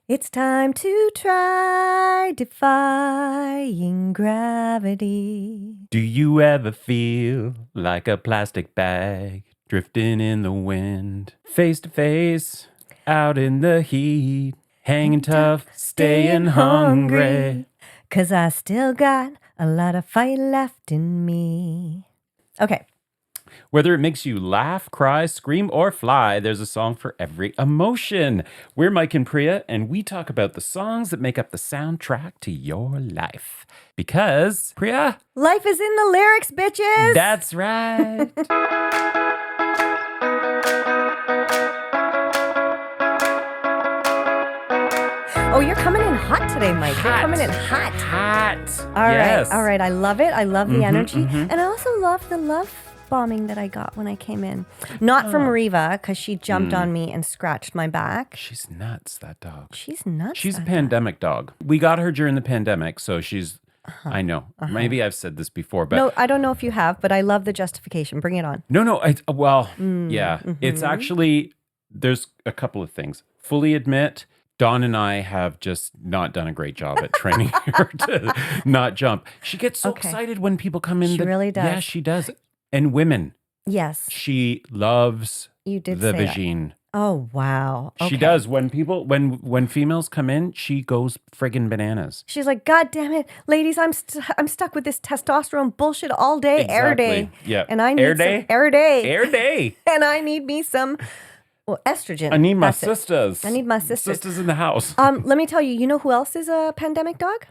It's time to try defying gravity. Do you ever feel like a plastic bag drifting in the wind? Face to face, out in the heat, hanging tough, staying hungry. 'Cause I still got a lot of fight left in me. Okay. Whether it makes you laugh, cry, scream, or fly, there's a song for every emotion. We're Mike and Priya, and we talk about the songs that make up the soundtrack to your life. Because, Priya, Life is in the lyrics, bitches. that's right. Oh, you're coming in hot today, Mike. You're coming in hot. Hot. All right. I love it. I love the energy. And I also love the love bombing that I got when I came in. Not from Riva, because she jumped on me and scratched my back. She's nuts, that dog. She's nuts. She's a pandemic dog. We got her during the pandemic, so she's, I know. Maybe I've said this before, but. No, I don't know if you have, but I love the justification. Bring it on. No. Yeah. It's actually, there's a couple of things. Fully admit, Dawn and I have just not done a great job at training her to not jump. She gets so excited when people come in. She really does. Yeah, she does. And women. Yes. She loves You did the say vagine. that. Oh, wow. Okay. She does. When people, when females come in, she goes friggin' bananas. She's like, God damn it, ladies, I'm stuck with this testosterone bullshit all day, air day. Yeah. And I need air day. Air day. Air day. And I need me some estrogen. I need my That's it. sisters. I need my sisters. Sisters in the house. Let me tell you, you know who else is a pandemic dog?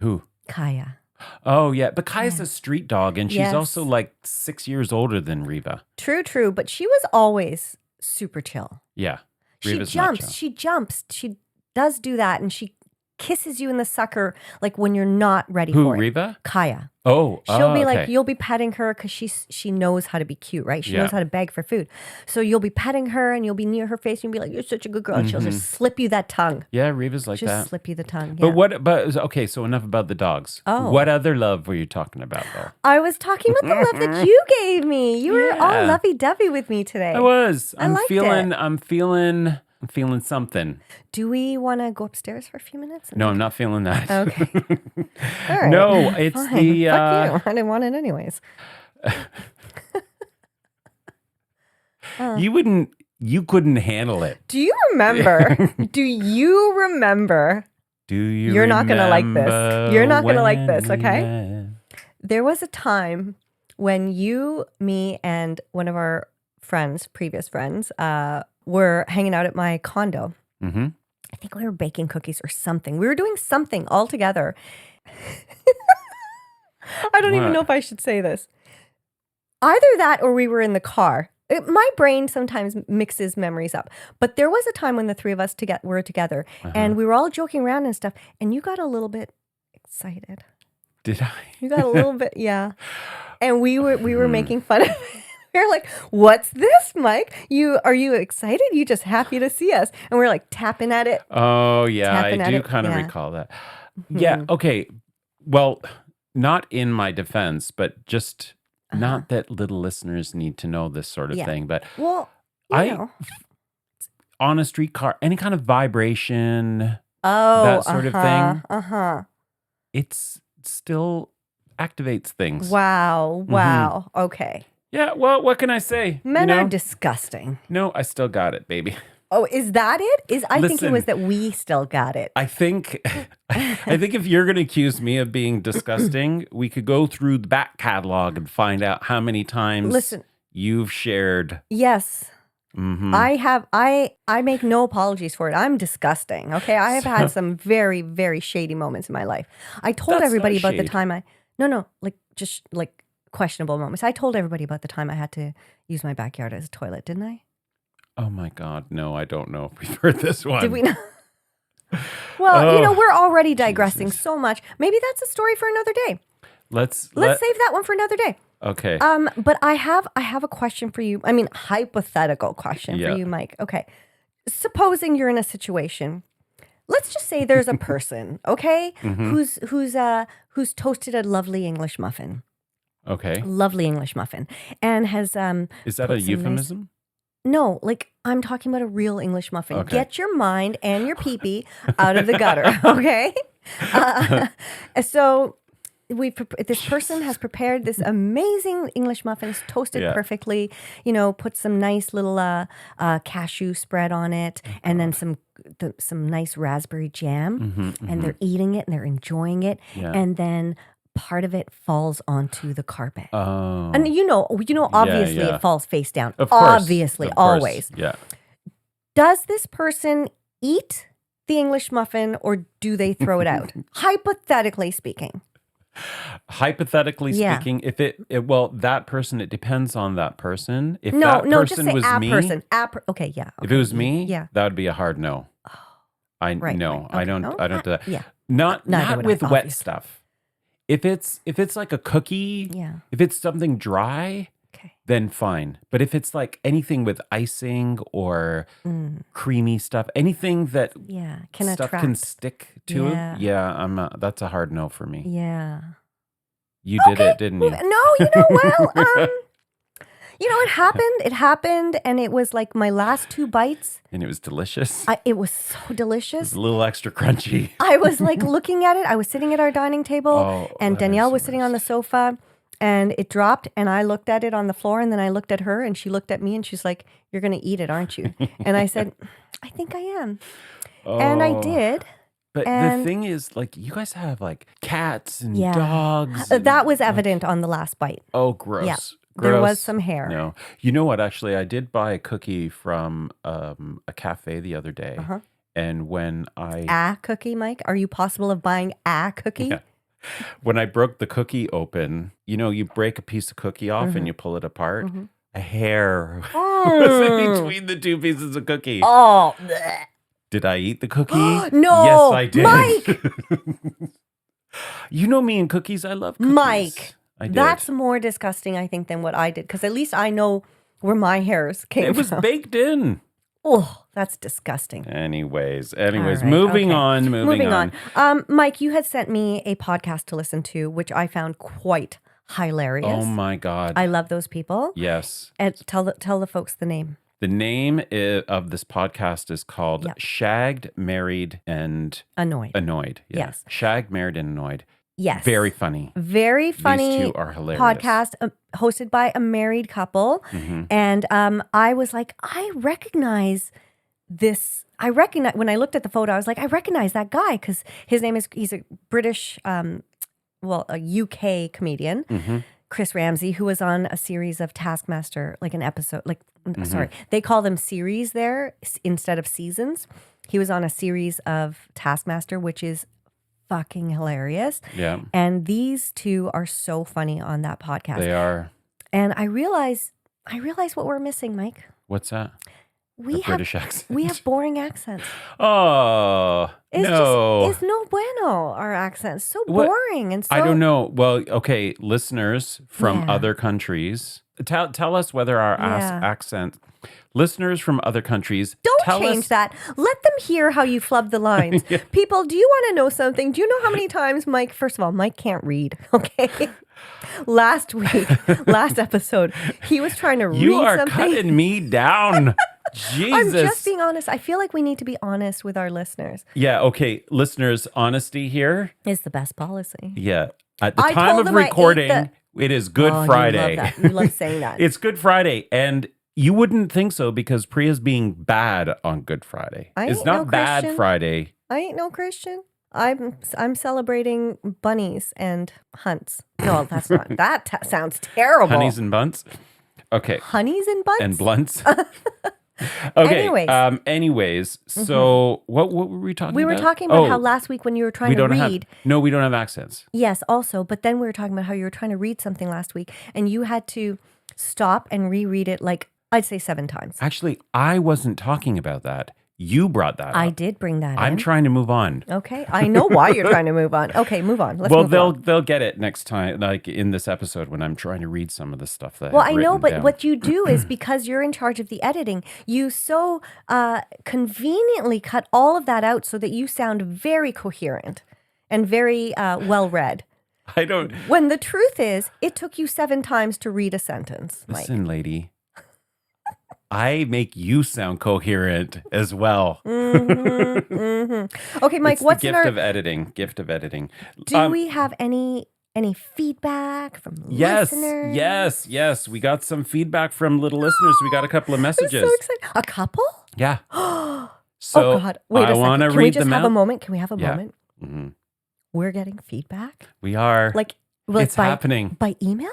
Who? Kaya. Oh, yeah. But Kaya's a street dog, and she's Yes. also like 6 years older than Riva. True. But she was always super chill. Yeah. She Riva's not jumps. chill. She jumps. She does do that. And she kisses you in the sucker like when you're not ready Who, for it. Riva? Kaya. Oh, She'll be like, okay. you'll be petting her because she knows how to be cute, right? She Yeah. knows how to beg for food. So you'll be petting her and you'll be near her face and you'll be like, you're such a good girl. And she'll just slip you that tongue. Yeah, Riva's like Just that. slip you the tongue. Yeah. Okay, so enough about the dogs. Oh. What other love were you talking about, though? I was talking about the love that you gave me. You were all Yeah. lovey-dovey with me today. I was. I liked it. I'm feeling something. Do we want to go upstairs for a few minutes? No, I'm not feeling that. Okay. All right. No, it's Fine. the. Fuck you. I didn't want it anyways. You couldn't handle it. Do you remember? Do you remember? Do you? You're not gonna like this. remember You're not gonna like this, when okay? we met? There was a time when you, me, and one of our friends, previous friends, were hanging out at my condo. Mm-hmm. I think we were baking cookies or something. We were doing something all together. I don't even What? know if I should say this. Either that or we were in the car. My brain sometimes mixes memories up. But there was a time when the three of us were together and we were all joking around and stuff. And you got a little bit excited. Did I? You got a little bit, yeah. And we were making fun of it. We were like, what's this, Mike? Are you excited? You just happy to see us. And we're like tapping at it. Oh, yeah, Tapping I at do it, kind of yeah. recall that. Yeah, okay. Well, not in my defense, but just not that little listeners need to know this sort of Yeah. thing. But Well, I- you know. on a streetcar, any kind of vibration, Oh, that sort of thing. Uh-huh. it's still activates things. Wow. Okay. Yeah, well, what can I say? Men You are know? disgusting. No, I still got it, baby. Oh, is that it? I think it Listen. was that we still got it. I think if you're going to accuse me of being disgusting, we could go through the back catalog and find out how many times Listen. you've shared. Yes. Mhm. I make no apologies for it. I'm disgusting. Okay. I have had some very, very shady moments in my life. I told That's everybody not about the shade. time just questionable moments. I told everybody about the time I had to use my backyard as a toilet, didn't I? Oh my God, no, I don't know if we've heard this one. Did we not? Well, Oh, we're already digressing Jesus. so much. Maybe that's a story for another day. Let's Save that one for another day. Okay. But I have a question for you. I mean, hypothetical question Yeah. for you, Mike. Okay. Supposing you're in a situation, let's just say there's a person, okay, who's toasted a lovely English muffin. Okay. Lovely English muffin. And has Is that put a some nice- euphemism? No, like I'm talking about a real English muffin. Okay. Get your mind and your pee-pee out of the gutter, okay? So this person has prepared this amazing English muffins, toasted perfectly, put some nice little cashew spread on it, and then some nice raspberry jam, and they're eating it and they're enjoying it, and then part of it falls onto the carpet. Oh. And obviously it falls face down. Of course. Obviously, Of course. always. Yeah. Does this person eat the English muffin or do they throw it out? Hypothetically speaking. Hypothetically speaking, if that person, it depends on that person. If No, that person just say was a me, person. Okay, yeah. if it was me, yeah, that would be a hard no. I right. I don't do that. Yeah. Not with wet obviously. stuff. If it's like a cookie, if it's something dry, then fine. But if it's like anything with icing or creamy stuff, anything that stuff can stick to it, that's a hard no for me. Yeah. You did it, didn't you? No, it happened, and it was like my last 2 bites. And it was delicious. It was so delicious. It was a little extra crunchy. I was like looking at it. I was sitting at our dining table, and Danielle was sitting on the sofa, and it dropped, and I looked at it on the floor, and then I looked at her, and she looked at me, and she's like, "You're going to eat it, aren't you?" And I said, "I think I am." And I did. But the thing is, like, you guys have like cats and dogs. That was evident on the last bite. Oh, gross. Yeah. Gross. There was some hair. No. You know what? Actually, I did buy a cookie from a cafe the other day. And when A cookie, Mike? Are you possible of buying a cookie? Yeah. When I broke the cookie open, you break a piece of cookie off and you pull it apart. A hair was in between the 2 pieces of cookie. Oh, bleh. Did I eat the cookie? No. Yes, I did. Mike! You know me and cookies. I love cookies. Mike, I did. That's more disgusting, I think, than what I did. Because at least I know where my hairs came from. It was baked in. Oh, that's disgusting. Anyways, right, moving okay. on. Mike, you had sent me a podcast to listen to, which I found quite hilarious. Oh my God. I love those people. Yes. And tell the folks the name. The name of this podcast is called Shagged, Married, and Annoyed. Yeah. Yes. Shagged, Married, and Annoyed. Yes. Very funny. Very funny. These 2 are hilarious. Podcast hosted by a married couple. And I was like, I recognize this. When I looked at the photo, I was like, I recognize that guy because his name he's a British, a UK comedian, Chris Ramsey, who was on a series of Taskmaster, like an episode, sorry, they call them series there instead of seasons. He was on a series of Taskmaster, which is fucking hilarious. Yeah. And these 2 are so funny on that podcast. They are. And I realize what we're missing, Mike. What's that? We have British accent. We have boring accents. Oh, It's no bueno, our accents. So boring and so... I don't know. Well, okay, listeners from other countries, tell us whether our accent... Listeners from other countries, don't change that. Let them hear how you flub the lines. People, do you want to know something? Do you know how many times Mike... First of all, Mike can't read, okay? Last episode, he was trying to read something. You are cutting me down. Jesus. I'm just being honest. I feel like we need to be honest with our listeners. Yeah, okay. Listeners, honesty here is the best policy. Yeah. At the time of recording, it is Good Friday. You love that. You love saying that. It's Good Friday. And you wouldn't think so because Priya's being bad on Good Friday. It's not bad Friday. I ain't no Christian. I'm celebrating bunnies and hunts. No, that's not. That sounds terrible. Honeys and bunts? Okay. Honeys and bunts? And blunts? Okay. Anyways. So what were we talking about? We were talking about how last week when you were trying to read. We don't have accents. Yes, also. But then we were talking about how you were trying to read something last week and you had to stop and reread it like, I'd say 7 times. Actually, I wasn't talking about that. You brought that up. I did bring that I'm trying to move on. Okay. I know why you're trying to move on. Okay, move on. Let's move on. They'll get it next time, like in this episode when I'm trying to read some of the stuff that I know, but what you do is because you're in charge of the editing, you so conveniently cut all of that out so that you sound very coherent and very well read. I don't. When the truth is, it took you 7 times to read a sentence. Listen, lady. I make you sound coherent as well. Okay, Mike, It's what's the in gift our... of editing. Gift of editing. Do we have any feedback from Yes, listeners? yes. We got some feedback from little listeners. We got a couple of I'm so messages. excited. A couple? Yeah. Oh So God! Wait I a want second. to Can we read just them have a out. moment? Can we have a Yeah. moment? Mhm. We're getting feedback, We are. like It's by happening. by email.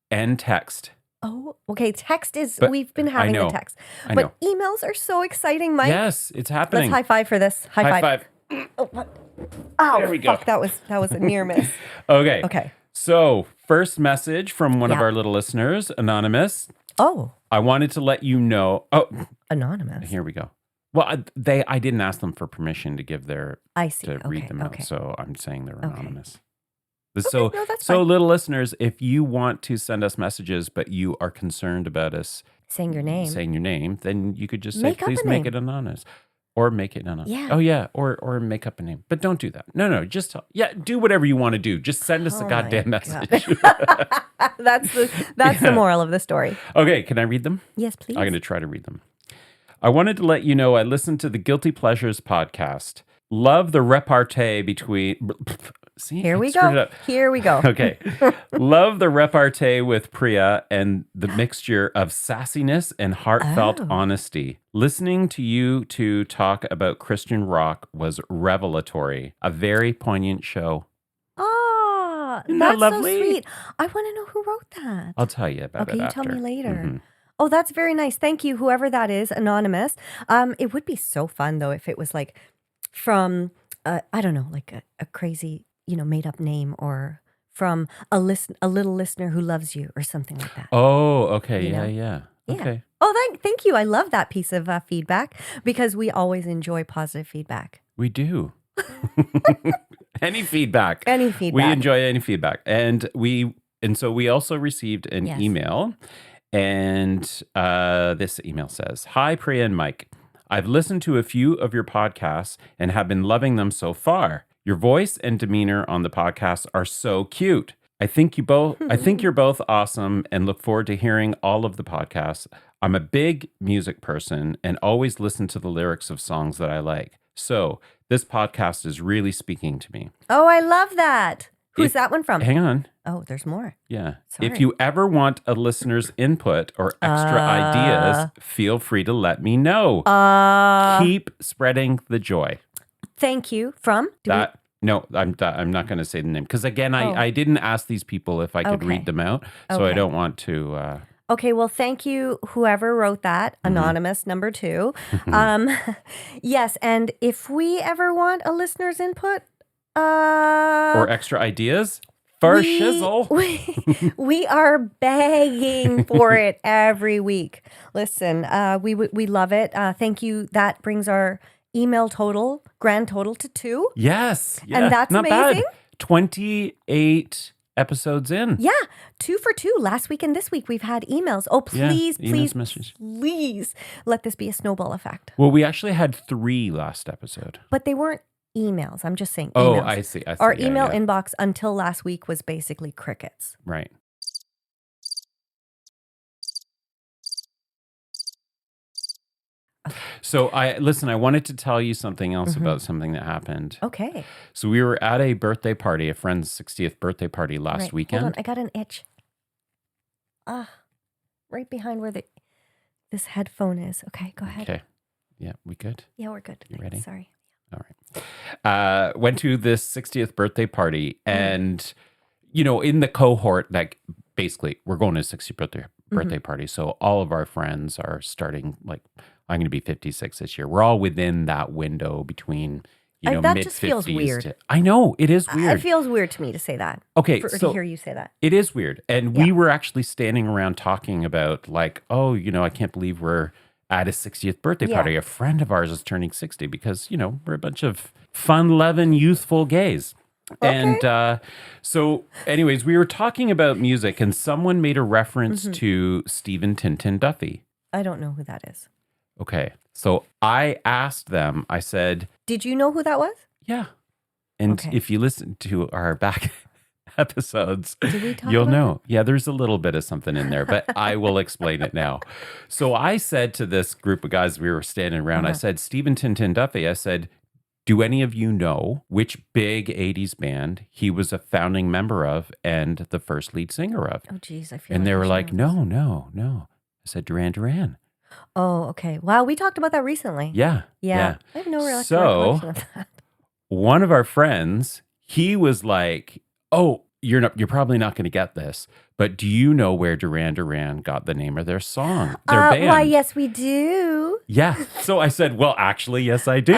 And text. Oh, okay. Text is But we've been I having the know. text, I but know. emails are so exciting, Mike. Yes, it's Let's happening. high five for this. High High five. five. Oh, what? Ow, There we go. fuck, that was a near miss. Okay. Okay. So, first message from one of Yeah. our little listeners, Anonymous. Oh, I wanted to let you know. Oh, anonymous. here we go. Well, I didn't ask them for permission to give their I see. to read Okay, them out, okay. so I'm saying they're Okay. anonymous. So, no, that's so fine. little listeners, if you want to send us messages, but you are concerned about us Saying your name. then you could just say, Make up please a make name. it anonymous, or make it anonymous. Yeah. Oh yeah, or make up a name, but don't do that. No, just do whatever you want to do. Just send us a Oh goddamn my message. That's the moral of the story. Okay, can I read them? Yes, please. I'm going to try to read them. I wanted to let you know I listened to the Guilty Pleasures podcast. Love the repartee between. See, Here I we screwed it go. up. Here we go. Okay. Love the repartee with Priya and the mixture of sassiness and heartfelt Oh. honesty. Listening to you two talk about Christian rock was revelatory. A very poignant show. Ah, Isn't that that's lovely? so sweet. I want to know who wrote that. I'll tell you about Okay, it you after. tell me later. Mhm. Oh, that's very nice. Thank you, whoever that is, anonymous. It would be so fun though if it was like from I don't know, like a crazy, made up name, or from a little listener who loves you, or something like that. Oh, okay. You know? Yeah. Yeah. Okay. Oh, thank you. I love that piece of feedback, because we always enjoy positive feedback. We do. Any feedback. Any feedback. We enjoy any feedback. And so we also received an Yes. email, and this email says, "Hi Priya and Mike. I've listened to a few of your podcasts and have been loving them so far. Your voice and demeanor on the podcast are so cute. I think you're both awesome and look forward to hearing all of the podcasts. I'm a big music person and always listen to the lyrics of songs that I like. So this podcast is really speaking to me." Oh, I love that. Who's If- that one from? Hang on. Oh, there's more. Yeah. Sorry. If you ever want a listener's input or extra ideas, feel free to let me know. Keep spreading the joy. Thank you. From? No, I'm not going to say the name because again, Oh. I didn't ask these people if I could Okay. read them out, so I Okay. don't want to. Okay, well, thank you, whoever wrote that, anonymous number 2. Yes, and if we ever want a listener's input, or extra ideas for shizzle. we are begging for it every week. Listen, we love it. Thank you. That brings our email grand total to 2. Yes, yeah, And that's not amazing. Bad. 28 episodes in. Yeah, 2 for 2. Last week and this week we've had emails. Oh, Yeah, please, emails, please, messages. please let this be a snowball effect. Well, we actually had 3 last episode. But they weren't emails. I'm just saying Oh, emails. I see. Our Yeah, email yeah. inbox until last week was basically crickets. Right. So I wanted to tell you something else about something that happened. Okay. So we were at a birthday party, a friend's 60th birthday party last Right. weekend. Hold on, I got an itch. Right behind where this headphone is. Okay, go ahead. Okay. Yeah, we good? Yeah, we're good. You ready? Sorry. All right. Went to this 60th birthday party, and in the cohort, like basically, we're going to a 60th birthday party. So all of our friends are starting. Like, I'm going to be 56 this year. We're all within that window between that mid just feels 50s. weird. I know it is weird. It feels weird to me to say that. Okay, to so hear you say that. it is weird. And we were actually standing around talking about like, oh, I can't believe we're at a 60th birthday Yeah. party. A friend of ours is turning 60 because, we're a bunch of fun-loving, youthful gays. Okay. And so anyways, we were talking about music and someone made a reference to Stephen Tintin Duffy. I don't know who that is. Okay. So I asked them, I said, Did you know who that was? yeah. And Okay. if you listen to our back episodes, Did we talk you'll about know. Yeah, there's a little bit of something in there, but I will explain it now. So I said to this group of guys, we were standing around, I said, Stephen Tintin Duffy, I said, do any of you know which big 80s band he was a founding member of and the first lead singer of? Oh, geez, I feel And like they I were should like, know this. no. I said, Duran Duran. Oh, okay. Wow, we talked about that recently. Yeah. Yeah. I have no recollection So of that. one of our friends, he was like, oh, you're probably not going to get this, but do you know where Duran Duran got the name of their song, their band? Why, yes, we do. Yeah. So I said, well, actually, yes, I do.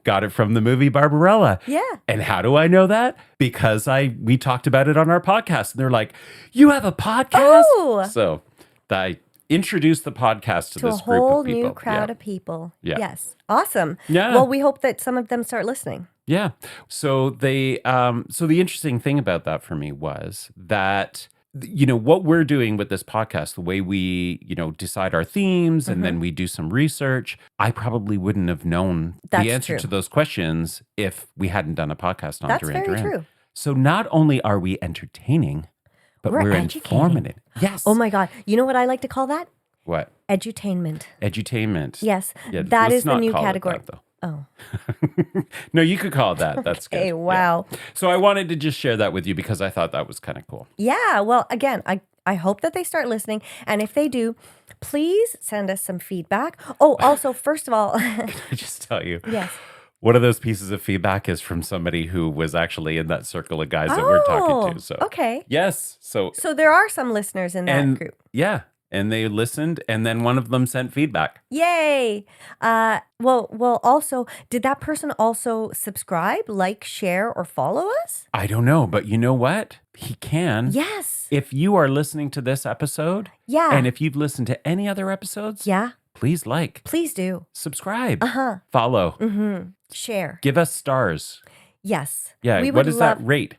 Got it from the movie Barbarella. Yeah. And how do I know that? Because we talked about it on our podcast. And they're like, you have a podcast? Oh. So I introduced the podcast to To a this group whole of people. new crowd of people. Yeah. Yes. Awesome. Yeah. Well, we hope that some of them start listening. Yeah. So the interesting thing about that for me was that, what we're doing with this podcast, the way we, decide our themes and then we do some research, I probably wouldn't have known That's the answer true. to those questions if we hadn't done a podcast on That's Duran very Duran. true. So not only are we entertaining, but we're educating. informative. Yes. Oh my God. You know what I like to call that? What? Edutainment. Edutainment. Yes. Yeah, that let's is the not new call it category. that, though. Oh. No, you could call it that. That's good. Okay, Yeah. wow. So I wanted to just share that with you because I thought that was kind of cool. Yeah. Well, again, I hope that they start listening. And if they do, please send us some feedback. Oh, also, first of all, Can I just tell you? yes. One of those pieces of feedback is from somebody who was actually in that circle of guys that we're talking to. So okay. yes. So there are some listeners in that group. Yeah. And they listened, and then one of them sent feedback. Yay! Well. Also, did that person also subscribe, like, share, or follow us? I don't know, but you know what? He can. Yes. If you are listening to this episode, Yeah. and if you've listened to any other episodes, Yeah. please like, Please do. subscribe, Uh-huh. follow, Share. give us stars. Yes. Yeah. We What would is love- that? Rate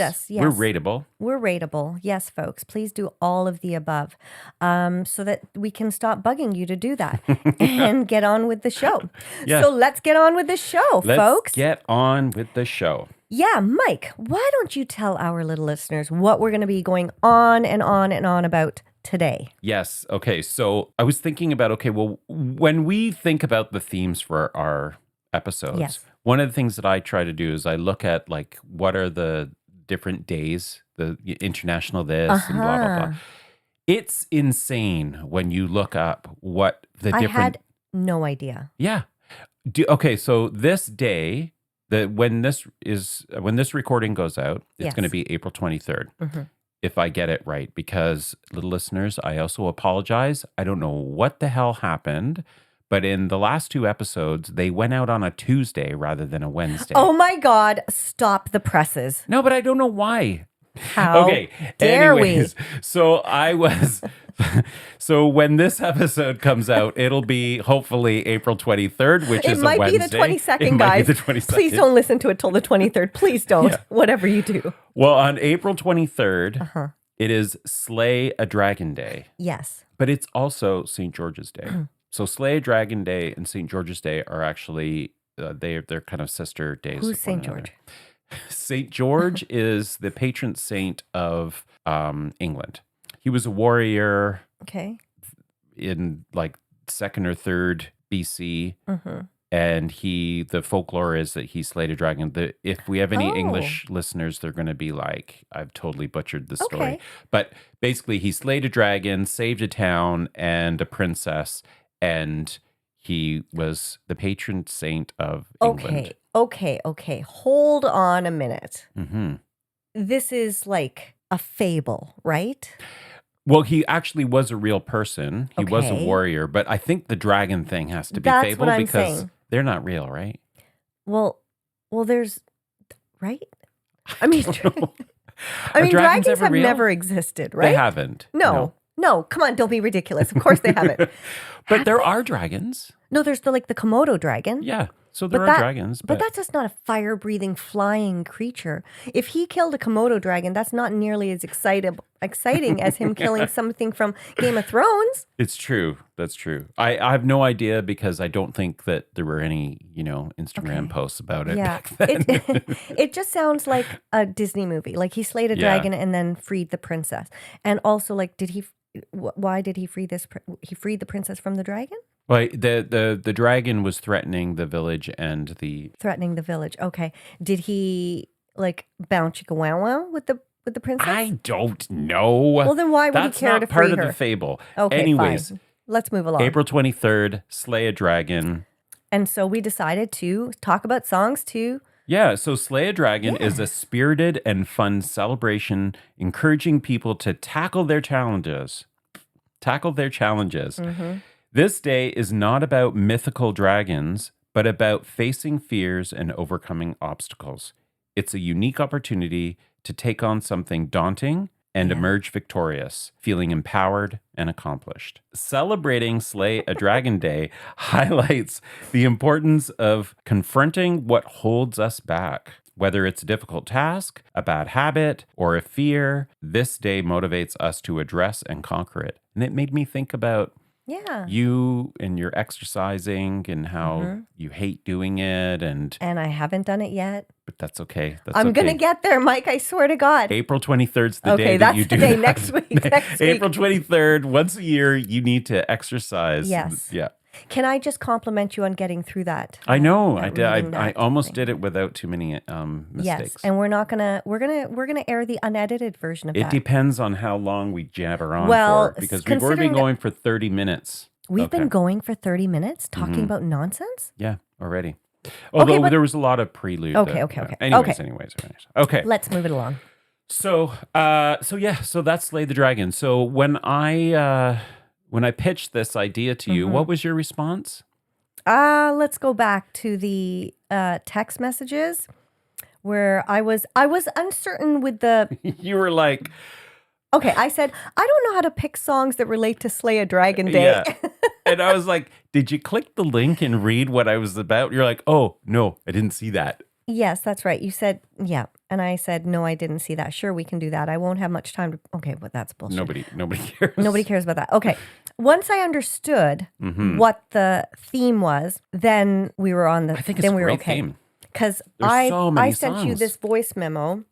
us. Yes. We're rateable. We're rateable. Yes, folks. Please do all of the above so that we can stop bugging you to do that and get on with the show. Yeah. So let's get on with the show, Let's folks. get on with the show. Yeah, Mike, why don't you tell our little listeners what we're going to be going on and on and on about today? Yes. Okay. So I was thinking about, well, when we think about the themes for our episodes, Yes. one of the things that I try to do is I look at like what are the different days, the international this and blah, blah, blah. It's insane when you look up what the I different. had no idea. Yeah. Okay. So this day, when this recording goes out, it's Yes. going to be April 23rd. Mhm. If I get it right, because little listeners, I also apologize. I don't know what the hell happened, but in the last two episodes, they went out on a Tuesday rather than a Wednesday. Oh my God, stop the presses. No, but I don't know why. How Okay. dare Anyways, so when this episode comes out, it'll be hopefully April 23rd, which It is a might Wednesday. be the 22nd, It might guys. be the 22nd. Please don't listen to it till the 23rd. Please don't. Yeah. Whatever you do. Well, on April 23rd, Uh-huh. it is Slay a Dragon Day. Yes. But it's also St. George's Day. So Slay a Dragon Day and St. George's Day are actually they're kind of sister days. Who's of one St. another. George? St. George is the patron saint of England. He was a warrior Okay. in like 2nd or 3rd BC. Mm-hmm. And the folklore is that he slayed a dragon. If we have any Oh. English listeners, they're going to be like, I've totally butchered the story. Okay. But basically, he slayed a dragon, saved a town and a princess, and he was the patron saint of England. Okay. Hold on a minute. Hmm. This is like a fable, right? Well, he actually was a real person. He was a Okay. warrior, but I think the dragon thing has to be That's fable what I'm because saying. they're not real, right? Well, there's right. I mean, know. I Are mean, dragons dragons ever have real? never existed, right? They haven't. No, come on, don't be ridiculous. Of course they haven't. But there are dragons. No, there's the Komodo dragon. Yeah. So there are dragons. But that's just not a fire-breathing flying creature. If he killed a Komodo dragon, that's not nearly as exciting as him killing something from Game of Thrones. It's true. That's true. I have no idea because I don't think that there were any, Instagram posts about it back then. It just sounds like a Disney movie. Like he slayed a dragon and then freed the princess. And also, why did he free he freed the princess from the dragon? Well, the dragon was threatening the village and Threatening the village. Okay. Did he bounce chicka wow wow with the princess? I don't know. Well, then why would he care to free her? That's not part of the fable. Okay, anyways, fine. Let's move along. April 23rd, slay a dragon. And so we decided to talk about songs too. Yeah, so Slay a Dragon is a spirited and fun celebration encouraging people to tackle their challenges. Mm-hmm. This day is not about mythical dragons, but about facing fears and overcoming obstacles. It's a unique opportunity to take on something daunting and emerge victorious, feeling empowered and accomplished. Celebrating Slay a Dragon Day highlights the importance of confronting what holds us back. Whether it's a difficult task, a bad habit, or a fear, this day motivates us to address and conquer it. And it made me think about you and your exercising and how you hate doing it. And I haven't done it yet. But that's okay. I'm going to get there, Mike. I swear to God. April 23rd is the day that you do Okay, that. that's the day next week. April 23rd, once a year, you need to exercise. Yes. Yeah. Can I just compliment you on getting through that? I know. I did. I almost did it without too many mistakes. Yes, and we're gonna air the unedited version of it that. It depends on how long we jabber on for, because we've already been going for 30 minutes. We've been going for 30 minutes talking about nonsense? Yeah, already. Although there was a lot of prelude. Okay. Anyways. Okay. Let's move it along. So that's Slay the Dragon. So when I pitched this idea to you, what was your response? Let's go back to the text messages where I was uncertain with the You were like, okay, I said, I don't know how to pick songs that relate to Slay a Dragon Day. Yeah. And I was like, did you click the link and read what I was about? You're like, oh, no, I didn't see that. Yes, that's right. You said, yeah. And I said, no, I didn't see that. Sure, we can do that. I won't have much time to... Okay, but that's bullshit. Nobody cares. Nobody cares about that. Okay. Once I understood what the theme was, then we were on the... I think it's then a we were great okay. theme. Because I sent you this voice memo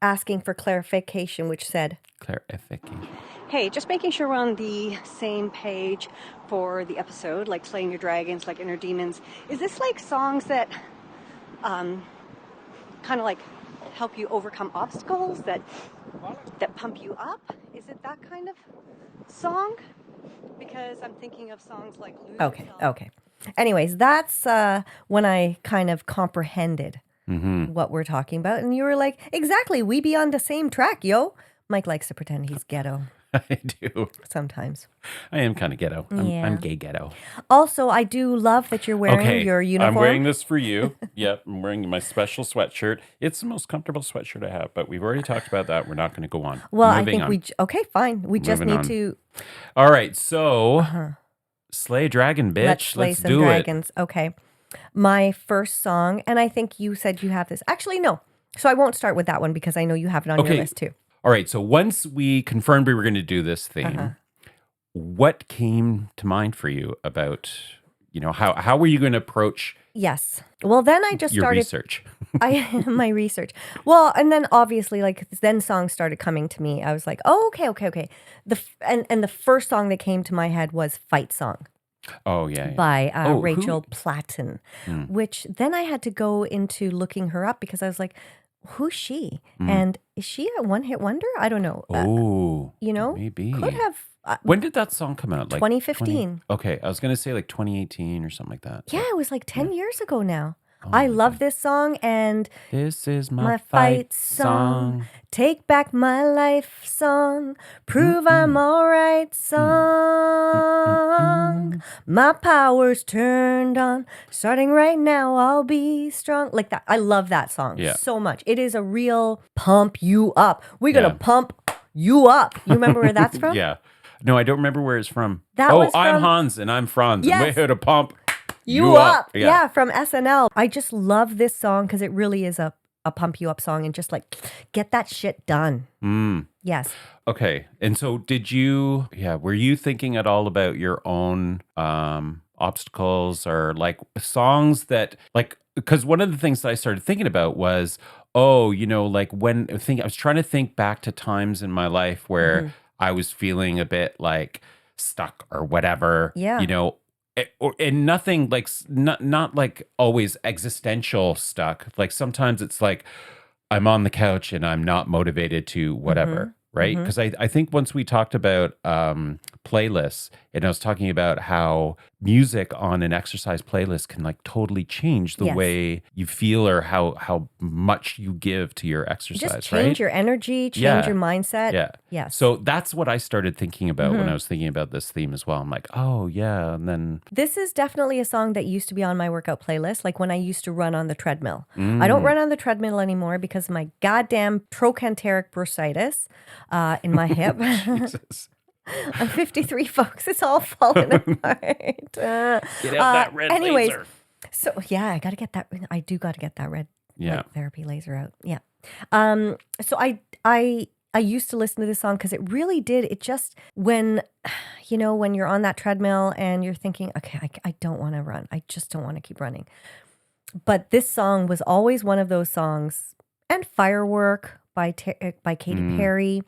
asking for clarification, which said... Clarification. Hey, just making sure we're on the same page for the episode, like slaying your dragons, like inner demons. Is this like songs that kind of like help you overcome obstacles, that pump you up? Is it that kind of song? Because I'm thinking of songs like Lose Yourself. Okay. Anyways, that's when I kind of comprehended what we're talking about. And you were like, exactly, we be on the same track, yo. Mike likes to pretend he's ghetto. I do. Sometimes. I am kind of ghetto. I'm gay ghetto. Also, I do love that you're wearing your uniform. I'm wearing this for you. Yep, I'm wearing my special sweatshirt. It's the most comfortable sweatshirt I have, but we've already talked about that. We're not going to go on. Well, I think okay, fine. We just need to. All right, so slay a dragon, bitch. Let's slay some do dragons. Okay. My first song, and I think you said you have this. Actually, no. So I won't start with that one because I know you have it on your list too. All right, so once we confirmed we were going to do this theme, what came to mind for you about, how were you going to approach Yes. Well, then I just your started research? my research. Well, and then obviously then songs started coming to me. I was like, "Oh, okay." And the first song that came to my head was Fight Song. Oh, yeah. By Rachel Platten, which then I had to go into looking her up because I was like, who's she? And is she a one-hit wonder? I don't know. Oh, maybe. Could have. When did that song come out? 2015. Okay, I was going to say like 2018 or something like that. Yeah, it was like 10 years ago now. I love this song, and this is my fight song. Take back my life song. Prove I'm all right song. My power's turned on. Starting right now, I'll be strong. Like that. I love that song so much. It is a real pump you up. We're going to pump you up. You remember where that's from? Yeah. No, I don't remember where it's from. Was I'm from... Hans and I'm Franz. Yes. And we're here to pump You Up. Yeah, from SNL. I just love this song because it really is a pump you up song and just like get that shit done. Yes. Okay. And so were you thinking at all about your own obstacles or like songs that like, because one of the things that I started thinking about was, like I was trying to think back to times in my life where I was feeling a bit like stuck or whatever, Yeah. and nothing like not like always existential stuck. Like sometimes it's like I'm on the couch and I'm not motivated to whatever, right? Because I think once we talked about playlists, and I was talking about how music on an exercise playlist can like totally change the way you feel or how much you give to your exercise, just change your energy, change your mindset. Yeah. Yes. So that's what I started thinking about when I was thinking about this theme as well. I'm like, oh yeah. And then this is definitely a song that used to be on my workout playlist, like when I used to run on the treadmill. I don't run on the treadmill anymore because of my goddamn trochanteric bursitis in my hip. Jesus. I'm 53, folks. It's all falling apart. Get out that red laser. So yeah, I gotta get that. I do gotta get that red light therapy laser out. Yeah. So I used to listen to this song because it really did. It just when you're on that treadmill and you're thinking, okay, I don't want to run. I just don't want to keep running. But this song was always one of those songs, and Firework by Katy Perry.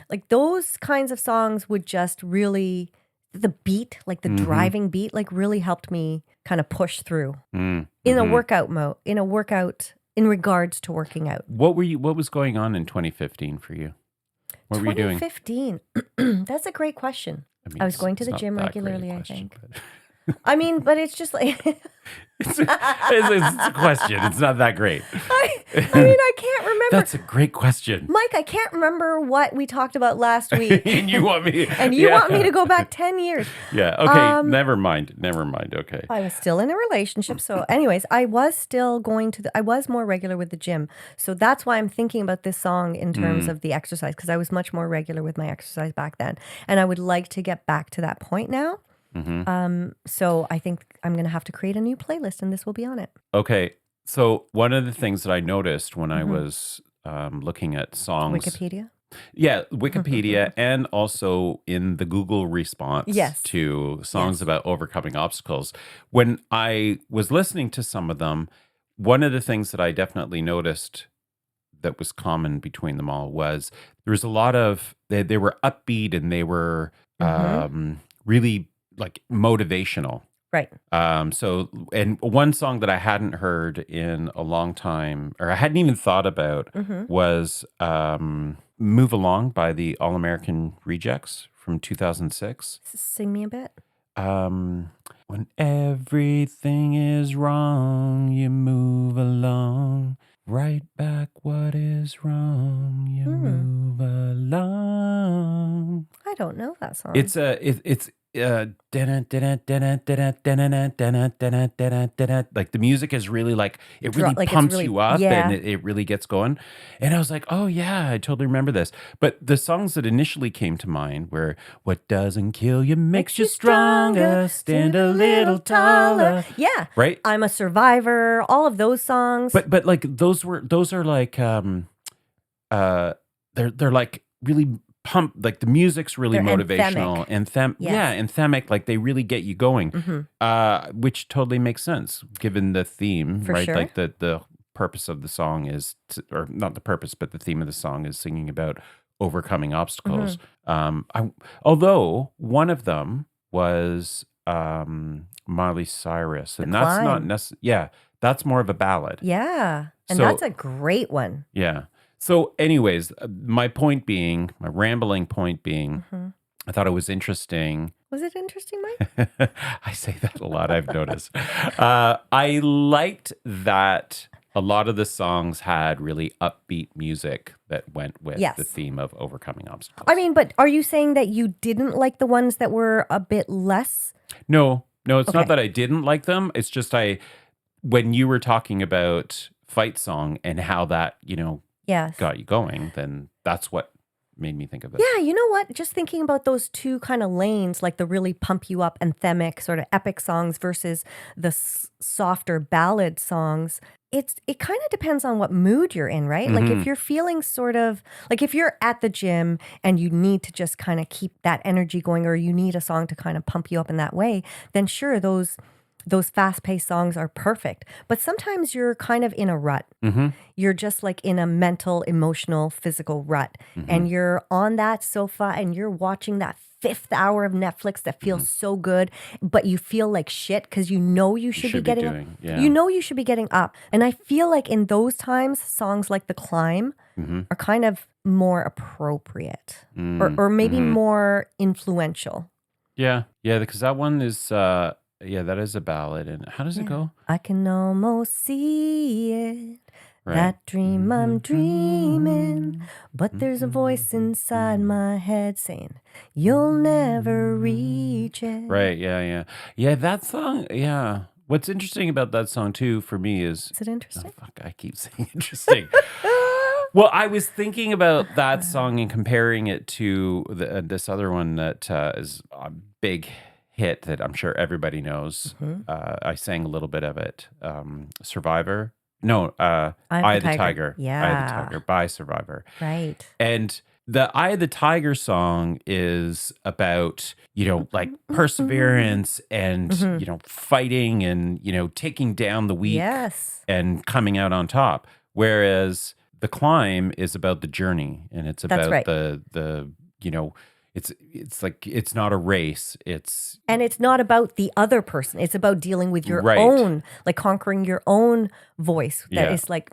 Like those kinds of songs would just really, the beat, like the driving beat, like really helped me kind of push through in a workout mode, in regards to working out. What was going on in 2015 for you? What were you doing? 2015. That's a great question. I was going to the gym regularly, I think. But... I mean, but it's just like... it's a question. It's not that great. I mean, I can't remember. That's a great question. Mike, I can't remember what we talked about last week. And you want me... want me to go back 10 years. Yeah, okay. Never mind. Okay. I was still in a relationship. So anyways, I was still going to I was more regular with the gym. So that's why I'm thinking about this song in terms of the exercise, because I was much more regular with my exercise back then. And I would like to get back to that point now. So I think I'm going to have to create a new playlist and this will be on it. Okay. So one of the things that I noticed when I was looking at songs... Wikipedia? Yeah, Wikipedia and also in the Google response to songs about overcoming obstacles. When I was listening to some of them, one of the things that I definitely noticed that was common between them all was there was a lot of... They were upbeat and they were really... like motivational. Right. So, and one song that I hadn't heard in a long time, or I hadn't even thought about, was Move Along by the All American Rejects from 2006. Sing me a bit. When everything is wrong, you move along. Right back what is wrong, you move along. I don't know that song. It's like the music is really like it really pumps you up and it really gets going. And I was like, oh yeah, I totally remember this. But the songs that initially came to mind were What Doesn't Kill You Makes You Stronger, Stand a Little Taller. Yeah. Right? I'm a Survivor, all of those songs. But like those are like they're like really pump, like the music's really they're motivational, anthemic, like they really get you going, which totally makes sense given the theme, For right? sure. Like the purpose of the song is, or not the purpose, but the theme of the song is singing about overcoming obstacles. Although one of them was Miley Cyrus, and that's not necessarily, that's more of a ballad. Yeah, and So- that's a great one. Yeah. So anyways, my rambling point being, I thought it was interesting. Was it interesting, Mike? I say that a lot, I've noticed. I liked that a lot of the songs had really upbeat music that went with the theme of overcoming obstacles. I mean, but are you saying that you didn't like the ones that were a bit less? No, it's Okay. not that I didn't like them. It's just when you were talking about Fight Song and how that, Yes. got you going, then that's what made me think of this. Yeah, you know what? Just thinking about those two kind of lanes, like the really pump you up anthemic sort of epic songs versus the softer ballad songs. It kind of depends on what mood you're in, right? Like if you're feeling sort of like if you're at the gym and you need to just kind of keep that energy going, or you need a song to kind of pump you up in that way, then sure, those fast-paced songs are perfect. But sometimes you're kind of in a rut. You're just like in a mental, emotional, physical rut. And you're on that sofa and you're watching that fifth hour of Netflix that feels so good, but you feel like shit because you know you should be getting up. You know you should be getting up. And I feel like in those times, songs like The Climb are kind of more appropriate or maybe more influential. Yeah, because that one is, that is a ballad. And how does it go? I can almost see it. Right. That dream I'm dreaming, but there's a voice inside my head saying, you'll never reach it. Right, yeah. Yeah, that song, yeah. What's interesting about that song, too, for me is... Is it interesting? Oh, fuck, I keep saying interesting. Well, I was thinking about that song and comparing it to this other one that is a big hit that I'm sure everybody knows. I sang a little bit of it. Survivor. No, Eye of the Tiger. Yeah. Eye of the Tiger by Survivor. Right. And the Eye of the Tiger song is about, like perseverance and, fighting and, taking down the weak and coming out on top. Whereas The Climb is about the journey, and it's about the it's like it's not a race. And it's not about the other person. It's about dealing with your own, like conquering your own voice. That is like,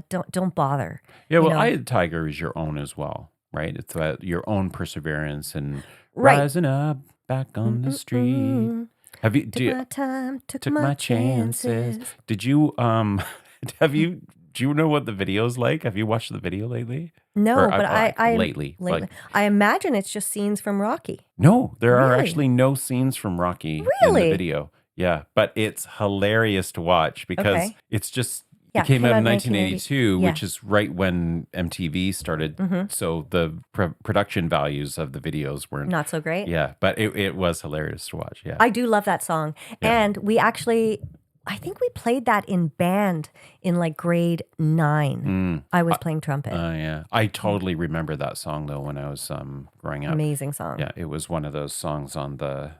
don't bother. Yeah, well, Eye of the Tiger is your own as well, right? It's about your own perseverance and rising up back on the street. Have you took my time, took my chances? Did you do you know what the video's like? Have you watched the video lately? No, but I lately. Like, I imagine it's just scenes from Rocky. No, there are actually no scenes from Rocky in the video. Yeah, but it's hilarious to watch because it's just it came out in 1982, which is right when MTV started. So the production values of the videos weren't not so great. Yeah, but it was hilarious to watch. Yeah, I do love that song, and we actually. I think we played that in band in like grade 9. I was playing trumpet. Yeah. I totally remember that song though when I was growing up. Amazing song. Yeah, it was one of those songs on the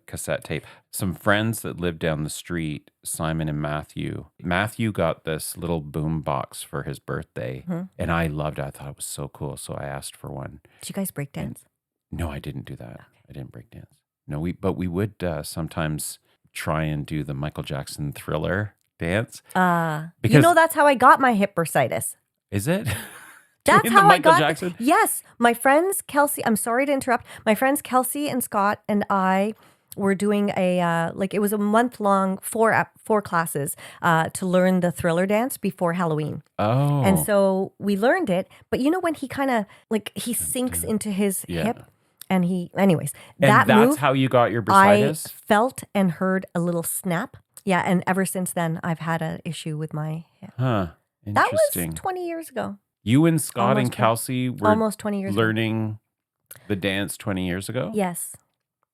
cassette tape. Some friends that lived down the street, Simon and Matthew. Matthew got this little boom box for his birthday, and I loved it. I thought it was so cool, so I asked for one. Did you guys break dance? No, I didn't do that. Okay. I didn't break dance. No, we would sometimes try and do the Michael Jackson Thriller dance. Because that's how I got my hip bursitis. Is it? That's how I got Jackson? Yes. My friends Kelsey, I'm sorry to interrupt. My friends Kelsey and Scott and I were doing it was a month-long 4 classes to learn the Thriller dance before Halloween. Oh. And so we learned it, but when he kind of he sinks into his hip. And anyways, that's move, how you got your bursitis? I felt and heard a little snap. Yeah, and ever since then, I've had an issue with my hip. Huh, That interesting. was 20 years ago. You and Scott and Kelsey were almost 20 years learning the dance 20 years ago? Yes.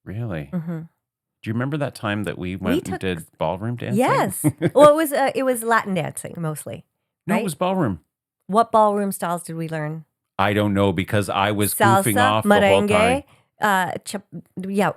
Really? Do you remember that time that we went and did ballroom dancing? Yes. Well, it was Latin dancing mostly. No, right? it was ballroom. What ballroom styles did we learn? I don't know because I was Salsa, goofing off merengue, the whole time.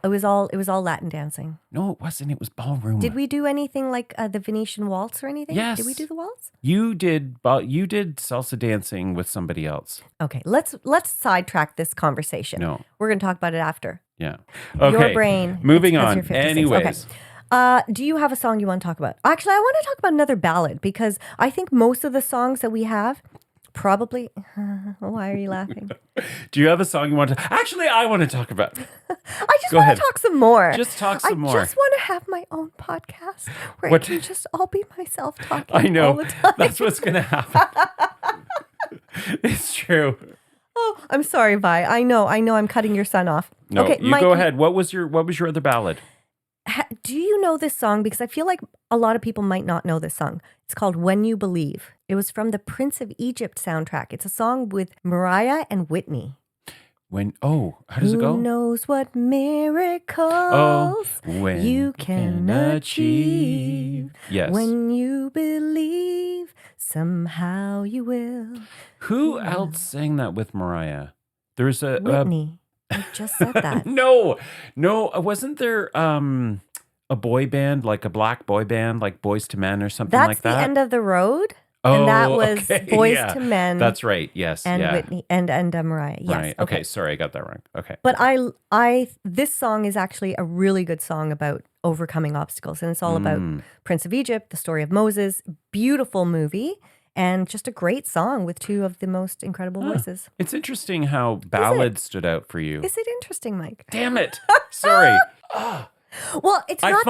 It was all Latin dancing. No, it wasn't. It was ballroom. Did we do anything like the Venetian waltz or anything? Yes. Did we do the waltz? You did salsa dancing with somebody else. Okay, let's sidetrack this conversation. No, we're going to talk about it after. Yeah. Okay. Your brain. Moving on. Anyways. Okay. Do you have a song you want to talk about? Actually, I want to talk about another ballad because I think most of the songs that we have. Probably. Why are you laughing? Do you have a song you want to... Actually, I want to talk about. I just want to talk some more. Just talk some more. I just want to have my own podcast where I can just all be myself talking I know. all the time. That's what's going to happen. It's true. Oh, I'm sorry, Vi. I know I'm cutting your son off. No, okay, you go ahead. What was your other ballad? Do you know this song? Because I feel like a lot of people might not know this song. It's called When You Believe. It was from the Prince of Egypt soundtrack. It's a song with Mariah and Whitney. How does it go? Who knows what miracles when you can achieve. Yes. When you believe, somehow you will. Who else sang that with Mariah? There's a Whitney. I just said that. No, wasn't there a boy band, like a black boy band, like Boys to Men or something That's like that? the End of the Road. Oh, and that was okay, Boys yeah. to Men. That's right. Yes, and yeah. Whitney and Mariah. Yes. Right. Okay. Sorry, I got that wrong. Okay. But this song is actually a really good song about overcoming obstacles, and it's all about Prince of Egypt, the story of Moses. Beautiful movie, and just a great song with two of the most incredible voices. It's interesting how ballads stood out for you. Is it interesting, Mike? Damn it! Sorry. Well, it's not.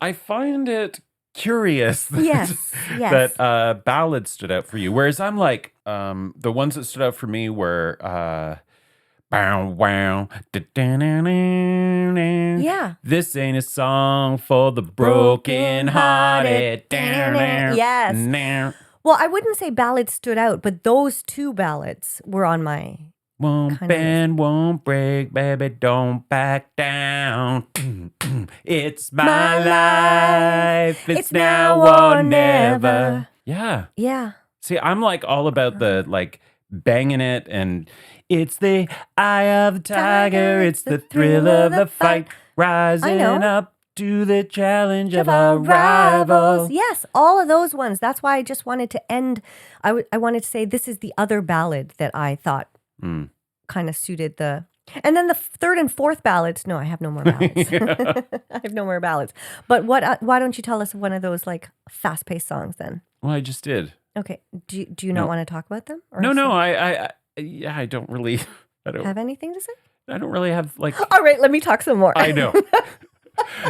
I find it curious that, Yes. that ballads stood out for you. Whereas I'm like, the ones that stood out for me were bow wow. Yeah. This ain't a song for the broken hearted. Yes. Well, I wouldn't say ballads stood out, but those two ballads were on my. Won't bend, won't break, baby, don't back down. It's my life. It's now or never. Yeah. Yeah. See, I'm like all about the like banging it, and it's the eye of the tiger. It's the thrill of the fight. Rising up to the challenge of our rivals. Yes, all of those ones. That's why I just wanted to end. I wanted to say this is the other ballad that I thought kind of suited the. And then the third and fourth ballads. No, I have no more ballads. I have no more ballads. But why don't you tell us one of those like fast-paced songs then? Well, I just did. Okay. Do you not want to talk about them? Or No. I don't really. I don't have anything to say. I don't really have like. All right, let me talk some more. I know.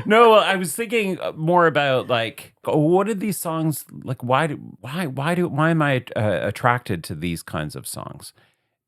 No, I was thinking more about like, what are these songs like? Why am I attracted to these kinds of songs?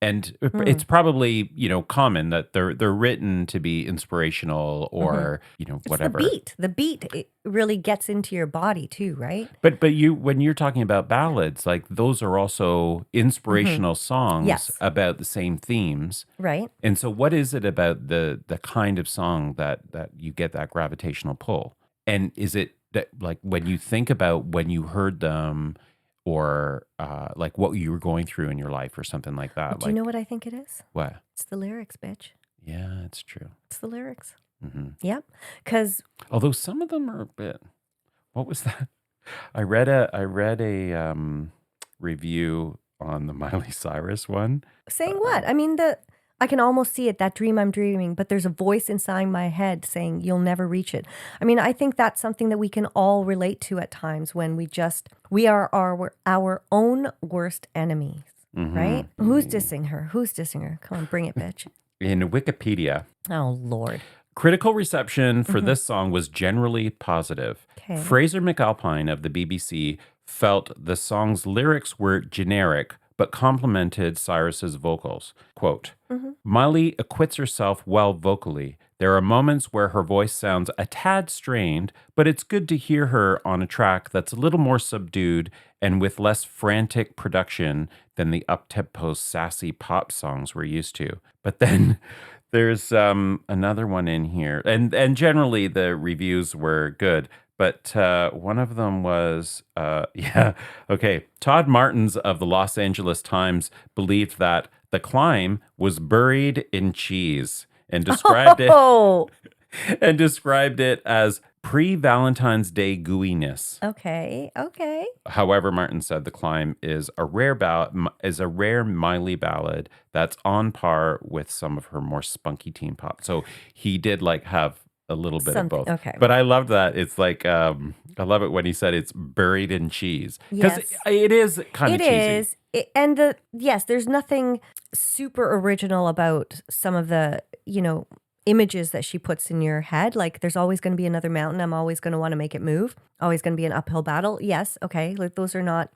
And it's probably, common that they're written to be inspirational or, whatever. The beat it really gets into your body too, right? But when you're talking about ballads, like those are also inspirational songs about the same themes. Right. And so what is it about the kind of song that you get that gravitational pull? And is it that like when you think about when you heard them or like what you were going through in your life or something like that? Do you know what I think it is? What? It's the lyrics, bitch. Yeah, it's true. It's the lyrics. Mm-hmm. Yep. Because although some of them are a bit. What was that? I read a review on the Miley Cyrus one. Saying what? I mean, I can almost see it, that dream I'm dreaming, but there's a voice inside my head saying you'll never reach it. I mean, I think that's something that we can all relate to at times when we are our own worst enemies, right? Who's dissing her? Come on, bring it, bitch. In Wikipedia. Oh, Lord. Critical reception for this song was generally positive. Okay. Fraser McAlpine of the BBC felt the song's lyrics were generic, but complimented Cyrus's vocals. Quote, Miley acquits herself well vocally. There are moments where her voice sounds a tad strained, but it's good to hear her on a track that's a little more subdued and with less frantic production than the up-tempo sassy pop songs we're used to. But then there's another one in here, and generally the reviews were good. But one of them was, Todd Martins of the Los Angeles Times believed that The Climb was buried in cheese and described it as pre-Valentine's Day gooiness. Okay. However, Martin said The Climb is a rare Miley ballad that's on par with some of her more spunky teen pop. So he did have a little bit of both. Okay. But I love that. It's like, I love it when he said it's buried in cheese. Because Yes. it is kind of cheesy. It is. There's nothing super original about some of the, images that she puts in your head. Like there's always going to be another mountain. I'm always going to want to make it move. Always going to be an uphill battle. Yes. Okay. Like those are not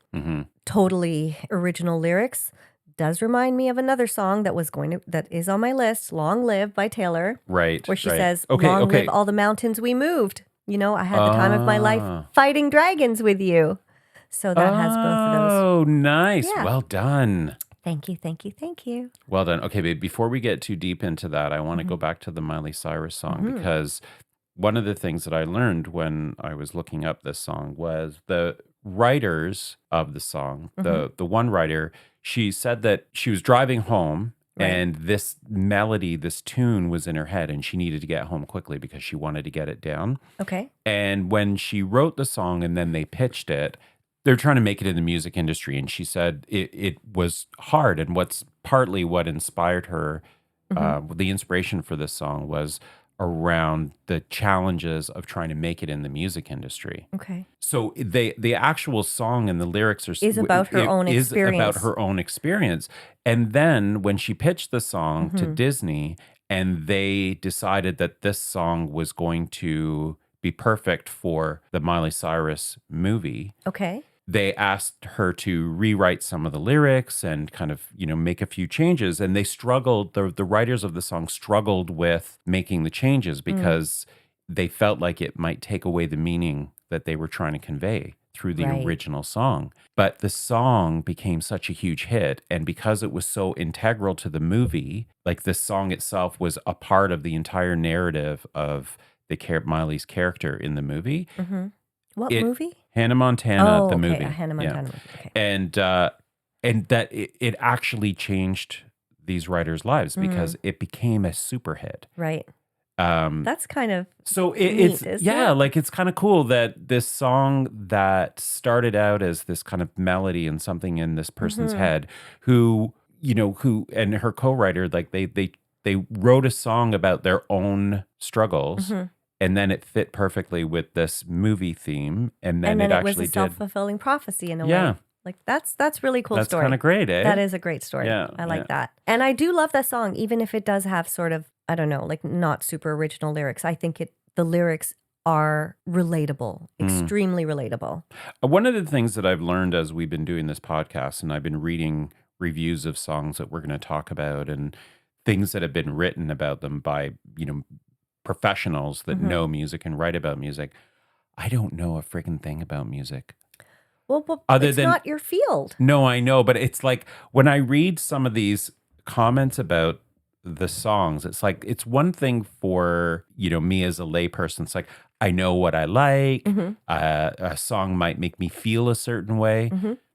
totally original lyrics. Does remind me of another song that is on my list, Long Live by Taylor. Right. Where she right. says, okay, long okay. live all the mountains we moved. I had the time of my life fighting dragons with you. So that has both of those. Oh, nice. Yeah. Well done. Thank you, thank you, thank you. Well done. Okay, babe, before we get too deep into that, I want to go back to the Miley Cyrus song because one of the things that I learned when I was looking up this song was the writers of the song, the one writer, she said that she was driving home and this melody, this tune was in her head and she needed to get home quickly because she wanted to get it down. Okay. And when she wrote the song and then they pitched it, they're trying to make it in the music industry. And she said it was hard. And what's partly what inspired her, the inspiration for this song was around the challenges of trying to make it in the music industry. Okay. So the actual song and the lyrics is about her own experience. Is about her own experience. And then when she pitched the song to Disney and they decided that this song was going to be perfect for the Miley Cyrus movie. Okay. They asked her to rewrite some of the lyrics and kind of, make a few changes. And they struggled, the writers of the song struggled with making the changes because they felt like it might take away the meaning that they were trying to convey through the original song. But the song became such a huge hit. And because it was so integral to the movie, like the song itself was a part of the entire narrative of Miley's character in the movie. What movie? Hannah Montana, the movie. Hannah Montana movie. Okay. And that it actually changed these writers' lives because it became a super hit. Right. That's kind of so neat, isn't it? like it's kind of cool that this song that started out as this kind of melody and something in this person's head, who and her co-writer, like they wrote a song about their own struggles. And then it fit perfectly with this movie theme, and then it actually was a self-fulfilling prophecy in a way. Yeah. Like that's really cool That's story. kind of great, eh? That is a great story. Yeah, I like that. And I do love that song, even if it does have sort of, I don't know, like not super original lyrics. I think the lyrics are relatable, extremely relatable. One of the things that I've learned as we've been doing this podcast, and I've been reading reviews of songs that we're going to talk about and things that have been written about them by, professionals that know music and write about music. I don't know a freaking thing about music. Well, Other it's than, not your field. No, I know, but it's like when I read some of these comments about the songs, it's like it's one thing for, me as a layperson. It's like, I know what I like. A song might make me feel a certain way.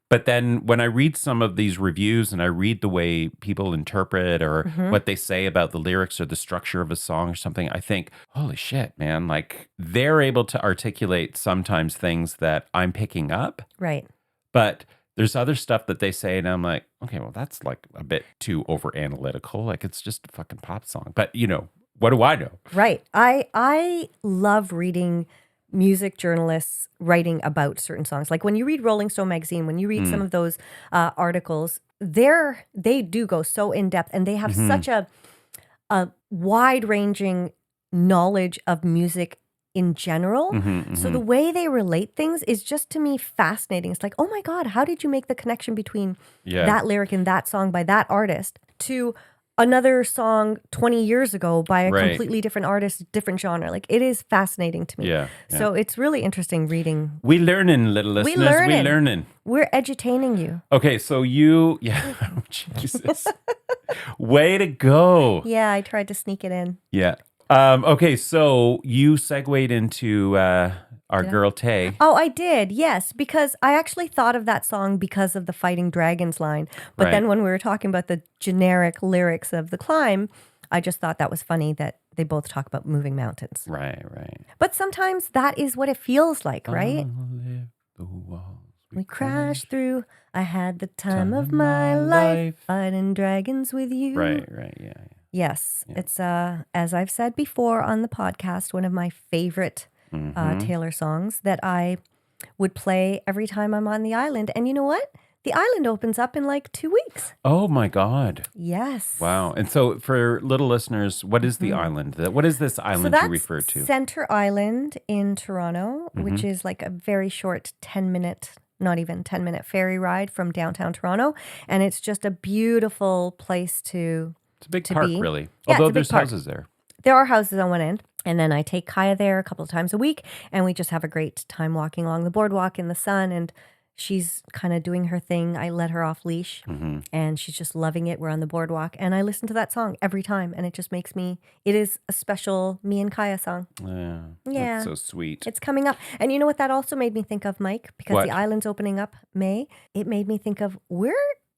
But then when I read some of these reviews and I read the way people interpret or what they say about the lyrics or the structure of a song or something, I think, holy shit, man, like they're able to articulate sometimes things that I'm picking up. Right. But there's other stuff that they say and I'm like, okay, well, that's like a bit too over analytical. Like it's just a fucking pop song. But what do I know? Right. I love reading music journalists writing about certain songs. Like when you read Rolling Stone magazine, when you read some of those articles, they do go so in depth and they have such a wide ranging knowledge of music in general. So the way they relate things is just to me fascinating. It's like, oh my God, how did you make the connection between that lyric in that song by that artist to another song 20 years ago by a completely different artist, different genre? Like it is fascinating to me. Yeah. So it's really interesting reading. We learning, little listeners. We learning. We're edutaining you. Okay, so Jesus. Way to go. Yeah, I tried to sneak it in. Yeah. Okay, so you segued into our girl Tay. Oh, I did, yes, because I actually thought of that song because of the Fighting Dragons line. But then when we were talking about the generic lyrics of The Climb, I just thought that was funny that they both talk about moving mountains. Right. But sometimes that is what it feels like, right? We crashed through. I had the time of my life fighting dragons with you. Right, yeah. Yes, it's as I've said before on the podcast, one of my favorite Taylor songs that I would play every time I'm on the island. And you know what? The island opens up in like 2 weeks. Oh my God. Yes. Wow. And so for little listeners, what is the island? What is this island you refer to? Center Island in Toronto, which is like a very short 10-minute, not even 10-minute ferry ride from downtown Toronto. And it's just a beautiful place to It's a big park, be. really. Yeah, Although it's a big there's park. houses there. There are houses on one end. And then I take Kaya there a couple of times a week, and we just have a great time walking along the boardwalk in the sun. And she's kind of doing her thing. I let her off leash, and she's just loving it. We're on the boardwalk, and I listen to that song every time, and it just makes me. It is a special me and Kaya song. Yeah. Yeah. That's so sweet. It's coming up, and you know what that also made me think of, Mike? Because What? the island's opening up May. It made me think of we're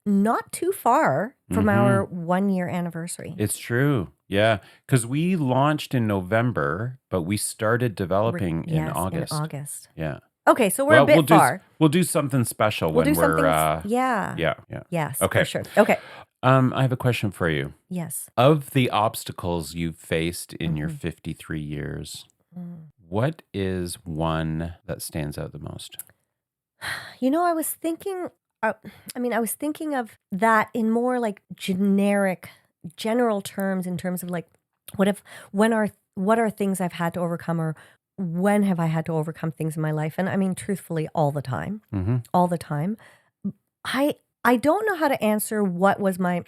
not too far from our 1-year anniversary. It's true. Yeah. Because we launched in November, but we started developing in Yes, August. in August. Yeah. Okay, so we're a bit far. We'll do something special We'll when do we're. something. Yeah. Yeah. Yes, Okay. for sure. Okay. I have a question for you. Yes. Of the obstacles you've faced in your Mm-hmm. 53 years, what is one that stands out the most? You know, I was thinking. I was thinking of that in more like general terms, in terms of like, what are things I've had to overcome, or when have I had to overcome things in my life? And I mean, truthfully, all the time, all the time. I don't know how to answer what was my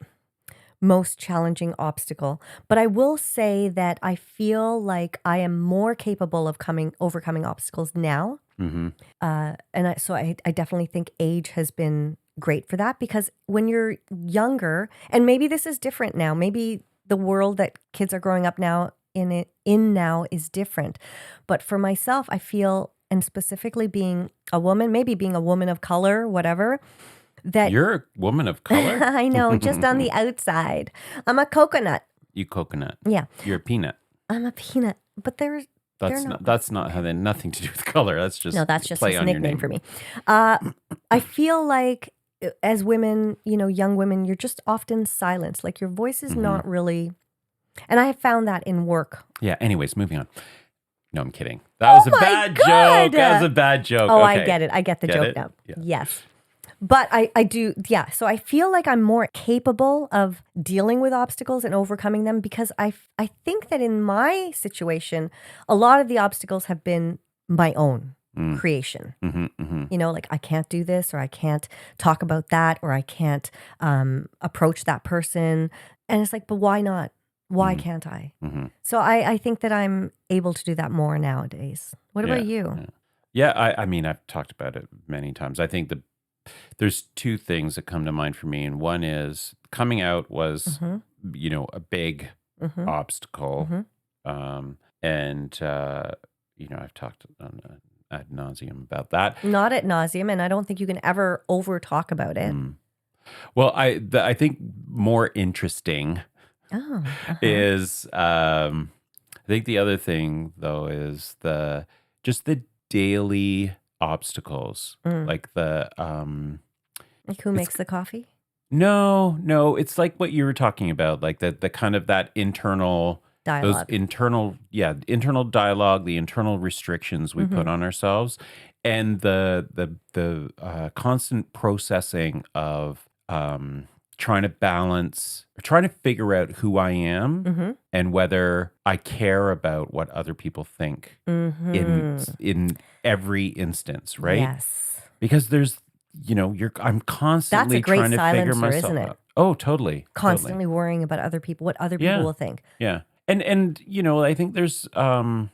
most challenging obstacle, but I will say that I feel like I am more capable of overcoming obstacles now. So I definitely think age has been great for that, because when you're younger, and maybe this is different now, maybe the world that kids are growing up now in now is different. But for myself, I feel, and specifically being a woman, maybe being a woman of color, whatever, that You're a woman of color? I know, just on the outside. I'm a coconut. You coconut. Yeah. You're a peanut. I'm a peanut, but That's not having nothing to do with color. That's just no, that's just play a on your nickname name. for me. I feel like as women, young women, you're just often silenced. Like your voice is not really, and I have found that in work. Yeah. Anyways, moving on. No, I'm kidding. That was a my bad God. joke. That was a bad joke. Oh, Okay. I get it. I get the Get joke it? now. Yeah. Yes. But I do, yeah. So I feel like I'm more capable of dealing with obstacles and overcoming them, because I think that in my situation, a lot of the obstacles have been my own creation. Like I can't do this, or I can't talk about that, or I can't approach that person. And it's like, but why not? Why can't I? So I think that I'm able to do that more nowadays. What about you? Yeah. I mean, I've talked about it many times. I think there's two things that come to mind for me. And one is coming out was, a big obstacle. I've talked ad nauseum about that. Not at nauseum, and I don't think you can ever over talk about it. Well, I think more interesting is, I think the other thing though is the daily obstacles, like the Like who makes the coffee? No, it's like what you were talking about, like the kind of that internal Dialogue. those internal dialogue, the internal restrictions we put on ourselves, and the constant processing of trying to balance, trying to figure out who I am and whether I care about what other people think in every instance, right? Yes. Because there's, I'm constantly great trying to figure silencer, myself isn't it? out. Oh, totally. Constantly worrying about other people, what other people will think. Yeah. And I think there's one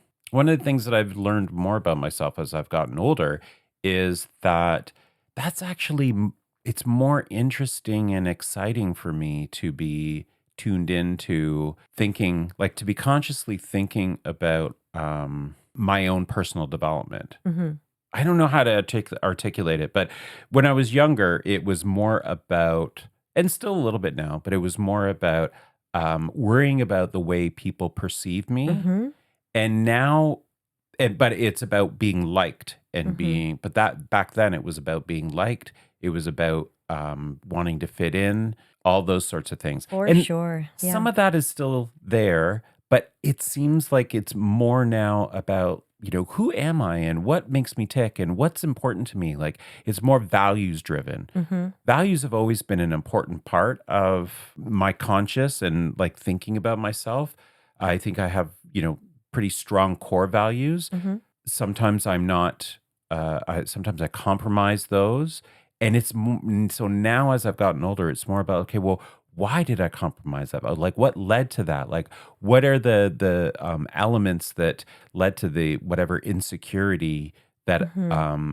of the things that I've learned more about myself as I've gotten older is that's actually it's more interesting and exciting for me to be tuned into thinking, like to be consciously thinking about my own personal development. I don't know how to articulate it, but when I was younger, it was more about, and still a little bit now, but it was more about worrying about the way people perceive me. And now, but it's about being liked and being, but that back then it was about being liked. It was about wanting to fit in, all those sorts of things. For And sure. Yeah. some of that is still there, but it seems like it's more now about, who am I and what makes me tick and what's important to me? Like it's more values driven. Values have always been an important part of my conscious and like thinking about myself. I think I have, pretty strong core values. Sometimes I'm not, sometimes I compromise those. And so now as I've gotten older, it's more about, okay, well, why did I compromise that? Like, what led to that? Like, what are the elements that led to the whatever insecurity that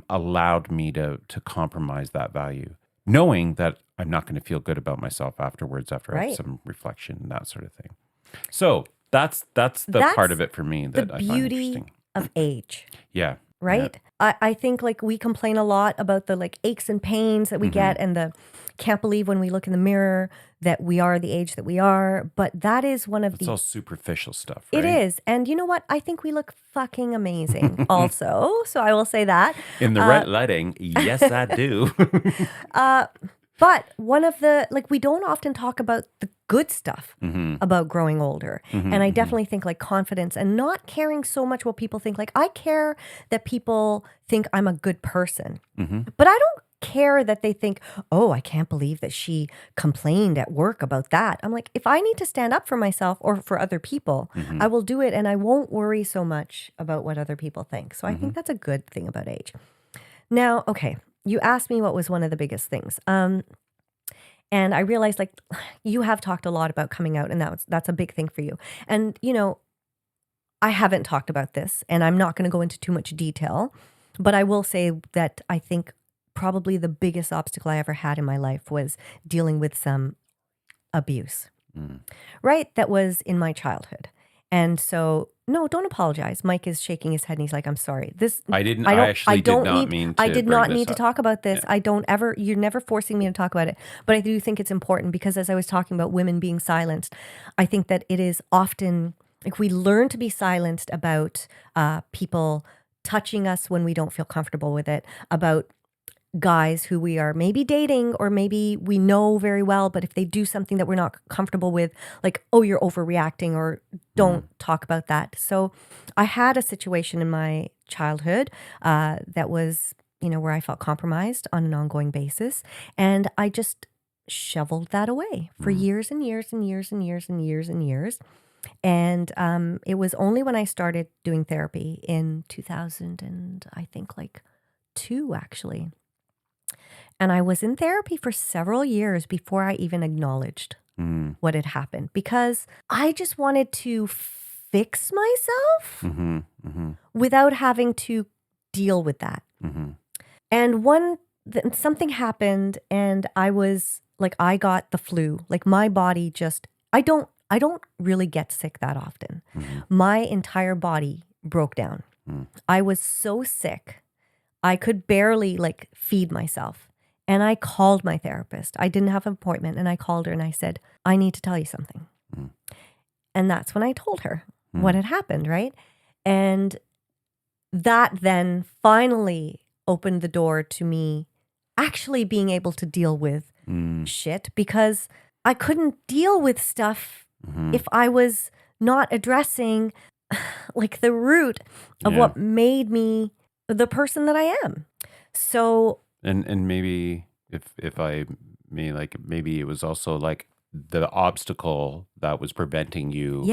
allowed me to compromise that value, knowing that I'm not going to feel good about myself afterwards after I have Right. some reflection and that sort of thing. So that's the part of it for me The that I find beauty interesting. of age. Yeah. Right? I think like we complain a lot about the like aches and pains that we get and the can't believe when we look in the mirror that we are the age that we are. But that is one of It's all superficial stuff, right? It is. And you know what? I think we look fucking amazing also. So I will say that. In the right lighting, yes, I do. But one of the, like, we don't often talk about the good stuff about growing older. And I definitely think like confidence and not caring so much what people think. Like, I care that people think I'm a good person, but I don't care that they think, oh, I can't believe that she complained at work about that. I'm like, if I need to stand up for myself or for other people, I will do it. And I won't worry so much about what other people think. So I think that's a good thing about age. Now, okay. You asked me what was one of the biggest things. And I realized like you have talked a lot about coming out and that's a big thing for you. And you know, I haven't talked about this and I'm not going to go into too much detail, but I will say that I think probably the biggest obstacle I ever had in my life was dealing with some abuse. Right? That was in my childhood. And so, no, don't apologize. Mike is shaking his head and he's like, I'm sorry. I did not mean to I did bring not this need to up. talk about this. I don't ever, you're never forcing me to talk about it. But I do think it's important because as I was talking about women being silenced, I think that it is often, like we learn to be silenced about people touching us when we don't feel comfortable with it, about guys who we are maybe dating or maybe we know very well, but if they do something that we're not comfortable with, like, oh, you're overreacting or don't talk about that. So I had a situation in my childhood that was, you know, where I felt compromised on an ongoing basis. And I just shoveled that away for years and years and years and years and years and years. And it was only when I started doing therapy in 2000 and I think like 2 actually. And I was in therapy for several years before I even acknowledged what had happened because I just wanted to fix myself without having to deal with that. And something happened and I was like, I got the flu. Like my body just, I don't really get sick that often. My entire body broke down. I was so sick. I could barely like feed myself. And I called my therapist. I didn't have an appointment. And I called her and I said, I need to tell you something. And that's when I told her what had happened, right? And that then finally opened the door to me actually being able to deal with shit because I couldn't deal with stuff if I was not addressing like the root of what made me the person that I am. So and maybe if I may, like maybe it was also like the obstacle that was preventing you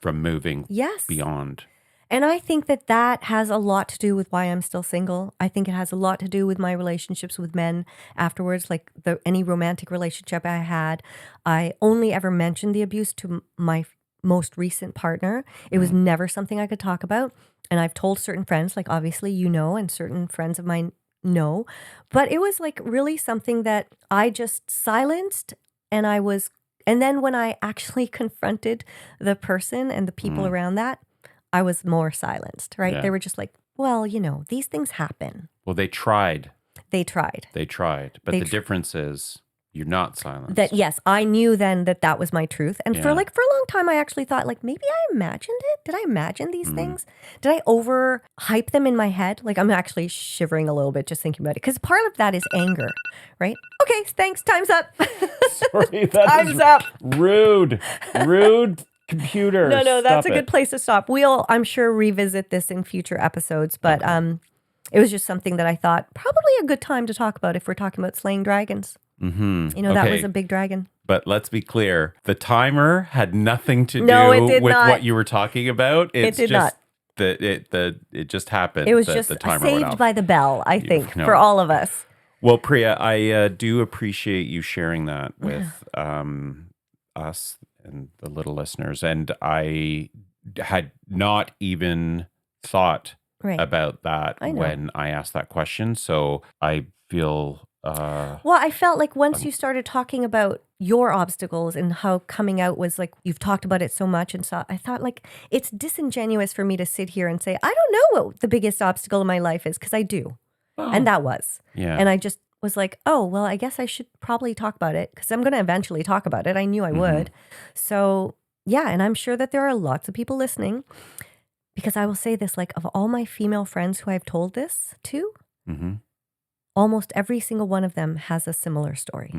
from moving beyond. And I think that that has a lot to do with why I'm still single. I think it has a lot to do with my relationships with men afterwards, like any romantic relationship I had. I only ever mentioned the abuse to my most recent partner. It was never something I could talk about. And I've told certain friends, like obviously you know, and certain friends of mine know. But it was like really something that I just silenced and then when I actually confronted the person and the people around that, I was more silenced, right? Yeah. They were just like, well, you know, these things happen. Well, they tried. They tried. But the difference is you're not silenced. That yes, I knew then that that was my truth. And for a long time, I actually thought like, maybe I imagined it. Did I imagine these things? Did I overhype them in my head? Like I'm actually shivering a little bit just thinking about it. Because part of that is anger, right? Okay, thanks. Time's up. Sorry, Time's up. Rude computer. No, that's Stop a good place to stop. We'll, I'm sure, revisit this in future episodes. But it was just something that I thought probably a good time to talk about if we're talking about slaying dragons. You know, that was a big dragon. But let's be clear. The timer had nothing to do with what you were talking about. It's it did just not. It just happened. It was that just the timer went saved off. by the bell, I think, for all of us. Well, Priya, I do appreciate you sharing that with us and the little listeners. And I had not even thought Right. about that I know. when I asked that question. So I feel Well, I felt like once you started talking about your obstacles and how coming out was like, you've talked about it so much and so I thought like it's disingenuous for me to sit here and say, I don't know what the biggest obstacle in my life is, because I do. And that was. yeah. And I just was like, oh, well, I guess I should probably talk about it because I'm going to eventually talk about it. I knew I would. So yeah, and I'm sure that there are lots of people listening, because I will say this, like of all my female friends who I've told this to, almost every single one of them has a similar story.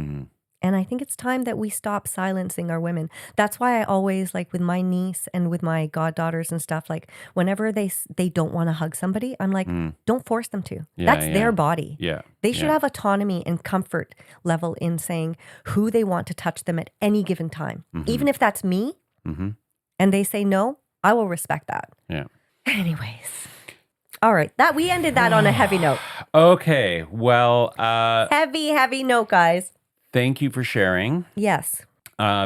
And I think it's time that we stop silencing our women. That's why I always, like with my niece and with my goddaughters and stuff, like whenever they don't want to hug somebody, I'm like, don't force them to. That's their body. Yeah. They should have autonomy and comfort level in saying who they want to touch them at any given time. Even if that's me and they say no, I will respect that. Yeah. Anyways. All right. We ended that on a heavy note. Okay. Well, Heavy note, guys. thank you for sharing. Yes.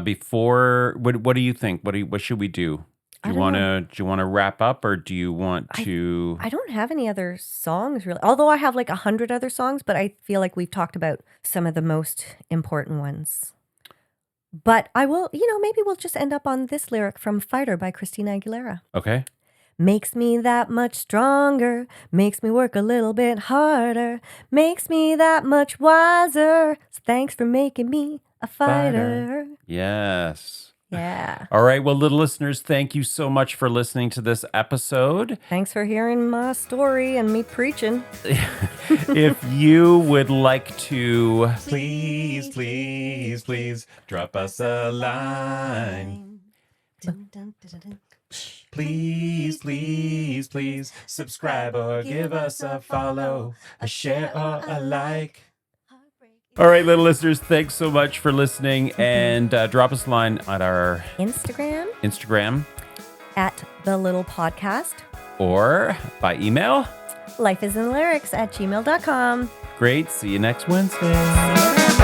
Before, what do you think? What should we do? Do I you don't want to wrap up, or do you want to? I don't have any other songs really. Although I have like 100 other songs, but I feel like we've talked about some of the most important ones. But I will, maybe we'll just end up on this lyric from Fighter by Christina Aguilera. Okay. Makes me that much stronger, makes me work a little bit harder, makes me that much wiser. So thanks for making me a fighter. Yes. Yeah. All right. Well, little listeners, thank you so much for listening to this episode. Thanks for hearing my story and me preaching. If you would like to, Please drop us a line. Please subscribe or give us a follow, a share or a like. all right, little listeners, thanks so much for listening, and drop us a line at our Instagram at The Little Podcast. or by email. lifeisinlyrics@gmail.com. Great. See you next Wednesday.